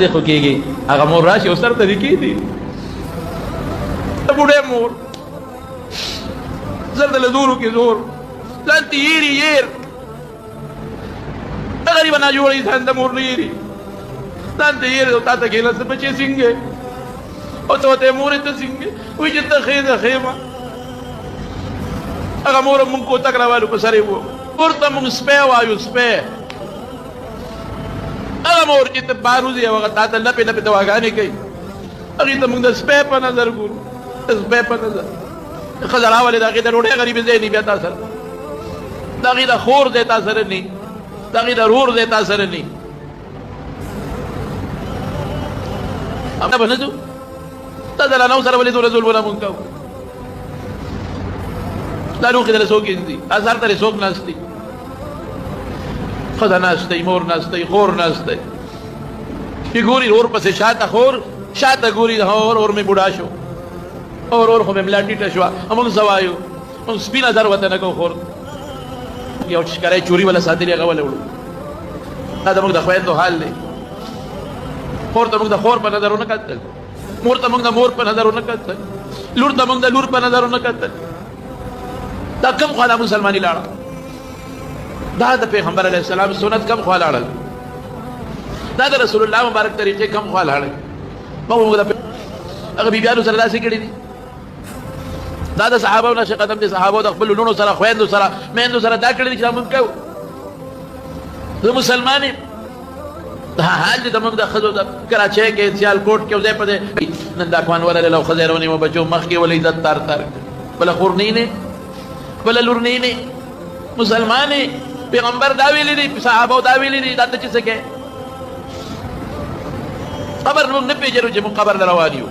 خو کېږي هغه مور راشي او سر ته دې کېږدي د بوډۍ مور زر د له زورو کې زور ځان ته یېري یېر د غریبه ناجوړه انسان د مور نه یېري ځان ته یېر او تا ته کېناسته بچې سینګې او ته ورته یې مورې ته سینګې وایي چې ته ښې ده ښې ما هغه مور مونږ کوتک راوالو په سر یې وو مور ته مونږ سپی وایو سپی هغه مور چې ته بار وځي او هغه تا ته لپې لپې دواګانې کوي هغې ته مونږ د سپی په نظر ګورو د سپی په نظر ښځه راولې د هغې د ډوډۍ غریبې ځای نه بیا تا سره د هغې د خور ځای تا سره نه د هغې د رور ځای تا سره نه به نه ځو تا د رانو سره ولې دومره ظلمونه مونږ کوو دا لوښې دله څوک ایږدي اثر ته څوک ناست دي ښځه ناست دی مور ناست دی خور ناست دی چې ګوري اور پسې شاته خور شاته ګوري اور مې بوډا شو اور خو مې ملا ټیټه شوه موږ څه وایو موږ سپي نظر ورته نه کوو خور یو ښکاری چوري والا ساتلي هغه وله وړو دا زموږ د خویندو حال دی خور ته موږ د خور په نظر ونه کتل مور ته موږ د مور په نظر ونه کتل لور ته موږ د لور په نظر ونه کتل دا کوم خوا دا مسلماني لاړه دا د پیغمبر علیه السلام سنت کم خوا لاړل دا د رسول الله مبارک طریقې کم خوا لاړل موږ د هغه بیبیانو سره داسې کړي دي دا د صحابو نقش قدم دي صحابو د خپل لونو سره خویندو سره میندو سره دا کړي دي چې دا مونږ کوو زه مسلمان یم دا حال دي زموږ د ښځو د کراچۍ کې سیالکوټ کې ځای په ځای نن دا اخوان ولرل او ښځې رونیمو بچو مخکې ولې عزت تار تار بله خور نه یې بله لور نه یې مسلمان یې پیغمبر دا ویلی دی صحابو دا ویلی دی دا ته چې څه کوې قبر موږ نه پېژنو چې موږ قبر ته روان یو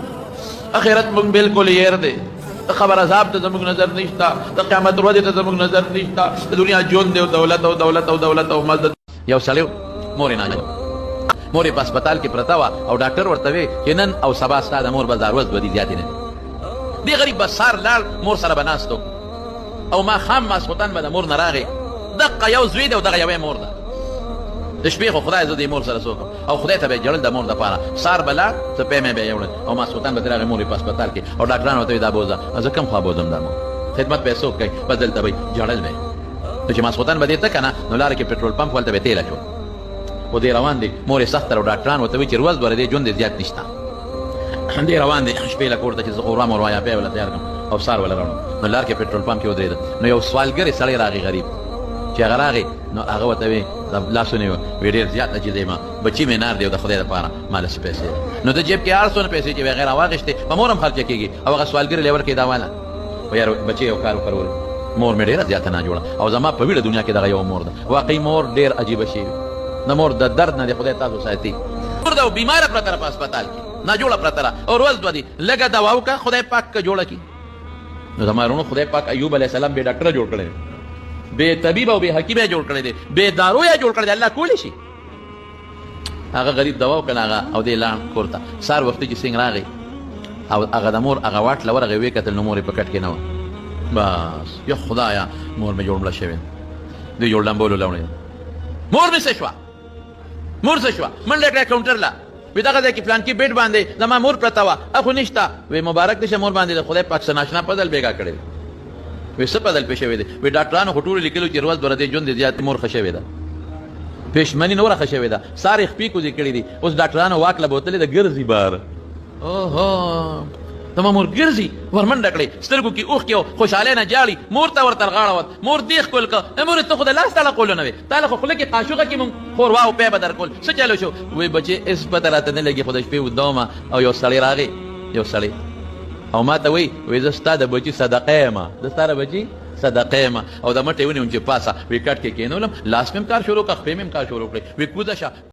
اخرت موږ بلکل هېر دی د خبر عذاب ته زموږ نظر نشته د قیامت ورځې ته زموږ نظر نشته د دنیا ژوند دی او دولت او دولت او دولت او مزد یو سړی مور یې ناجوړه مور یې په هسپتال کې پرته وه او ډاکټر ورته وی چې نن او سبا ستا د مور به ضرورت به دي زیاتې نه دې غریب به سهار لاړ مور سره به ناست او ماښام ماسخوتن به د مور نه راغی دقه یو زوی دی او دغه یوې مور ده د شپې خو خدای زه دې مور سره څوک او خدای ته به یې ژړل د مور دپاره سهار به لاړ څه پیمې به یې وړل او ماسخوتن به ترې راغی مور یې په هسپتال کې او ډاکټران ورته وایي دا بوځه زه کوم خوا بوځم دا مور خدمت به یې څوک کوي بس دلته به یې ژړل به نو چې ماسخوتن به دې ته که نه نو لاره کې پټرول پمپ هلته به یې تېل اچول خو دې روان دی مور یې سخته او ډاکټران ورته وایي چې ورځ به دې ژوند دې زیات نشته دې روان دی شپې له کور ته چې زه غورا مور وایا پی وله تیار کړم او سهار وله راوړم نو لار کې پټرول پمپ کې ودرېده نو یو سوالګرې سړی راغی غریب چې هغه راغی نو هغه ورته وی لاسونه یې وی ډېر زیات عجیز یم بچي مې نار دی او د خدای دپاره ما لسې پیسې نو د جیب کې هر څونه پیسې چې هغې راواخېستې په مور هم خرچه کېږي او هغه سوالګرې لیور کې دا واله یار بچې یو کار وکړول مور مې ډېره زیاته ناجوړه او زما په ویړه دنیا کې دغه یو مور ده واقعي مور ډېر عجیبه شی د مور د درد نه دی خدای تاسو ساتي مور ده او بیماره پرته ده په هسپتال کې ناجوړه پرته ده او ورځ دوه دي لږه دوا وکړه خدای پاک که جوړه کړي نو زما وروڼو خدای پاک ایوب علیه السلام بې ډاکټره جوړ کړی دی بې طبیب او بې حکیم یې جوړ کړی دی بې دارو یې جوړ کړی دی الله کولی شي هغه غریب دوا وکړه هغه او دې لاړ کور ته سهار وختي چې سینګ راغی او هغه د مور هغه واټ له ورغې ویې کتل نو مور یې په کټ کې نه وه بس یا خدایه مور مې جوړ مړه شوې دوی جوړ لمبولو لاوړې مور مې څه شوه مور څه شوه منډه کړه کاونټر له وی دغه ځای کې فلانکي بیډ باندې زما مور پرته وه اخو نشته وی مبارک دې شه مور باندې د خدای پاک څه ناشنا پدل بېګا کړی دی وی څه پدل پې شوی دی وی ډاکټرانو خو ټولو لیکلو چې ورځ به د دې ژوند زیات مور ښه شوې ده پېشمني نوره ښه شوې ده سارې خپې کوزې کړي دي اوس ډاکټرانو واک له بوتلې د ګرځي بار اوهو زما مور ګرځي ورمنډه کړې سترګو کې اوښکې او خوشحالۍ نه جاړي مور ته ورته غاړه وت مور دې ښکل که مورې ته خو د لاس تاړه کولو نه وې تا له خو خوله کې قاشوغه کې مونږ خوروا او پی به در کول څه چلو شو وایي بچې هېڅ پته راته نه لګي خو د شپې اوده ومه او یو سړی راغی یو سړی او ما ته وایي زه ستا د بچي صدقه یم زه ستا د بچي صدقه یم او د مټې ونیوم چې پاسه وی کټ کې کېنولم لاس مې هم کار شروع کړه خپې مې هم کار شروع کړې وی کوزه شه